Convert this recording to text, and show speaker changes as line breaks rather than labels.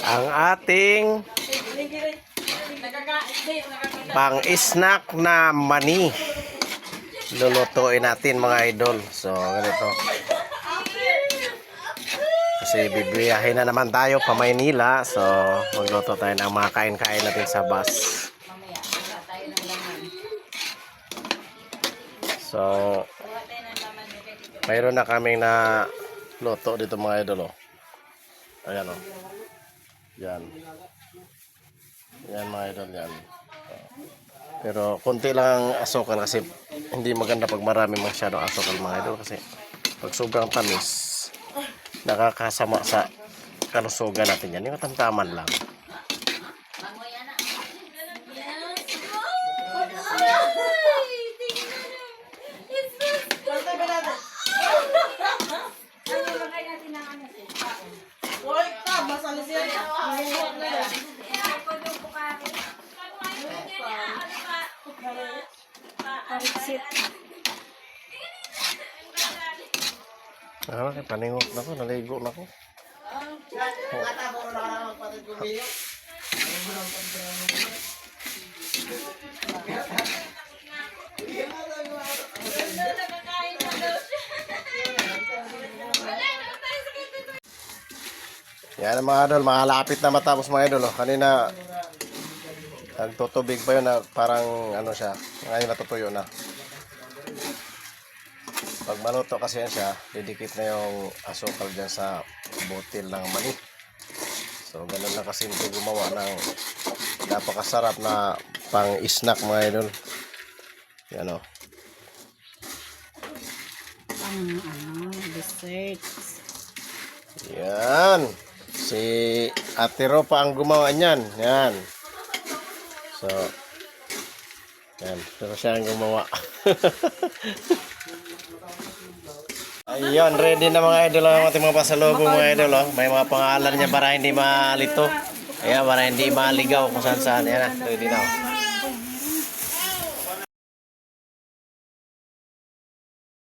ang ating pang-snack na mani. Lulutuin natin mga idol. So, ganito. Kasi bibiyahin na naman tayo pa Maynila. So, magluto tayo ng mga kain-kain natin sa bus. So, mayroon na kaming na luto dito mga idol. Oh. Ayan o. Yan. Yan mga idol yan. Pero konti lang ang asukal kasi hindi maganda pag marami masyadong asukal mga idol kasi pag sobrang tamis nakakasama sa kalusugan natin yan. Yung tamtaman lang. Paningot na ko, naligo na ko. Yan mga idol, makalapit na matapos mga idol. Oh. Kanina nagtutubig pa yun na parang ano siya, ngayon natutuyo na. Pag maluto kasi yan siya, didikit na yung asukal dyan sa botil ng mani. So ganun na kasi ito gumawa ng napakasarap na pang-snack mga idol. Yan o.
Desserts.
Yan. Si Ate Ro pa ang gumawa niyan. Yan. So, yan. Pero siya ang gumawa. Ayun, ready na mga idol ang ating mga pasalubong mga idol. Oh. May mga pangalan niya para hindi malito. Ayan, para hindi maligaw kung saan saan. Yan na, ready na.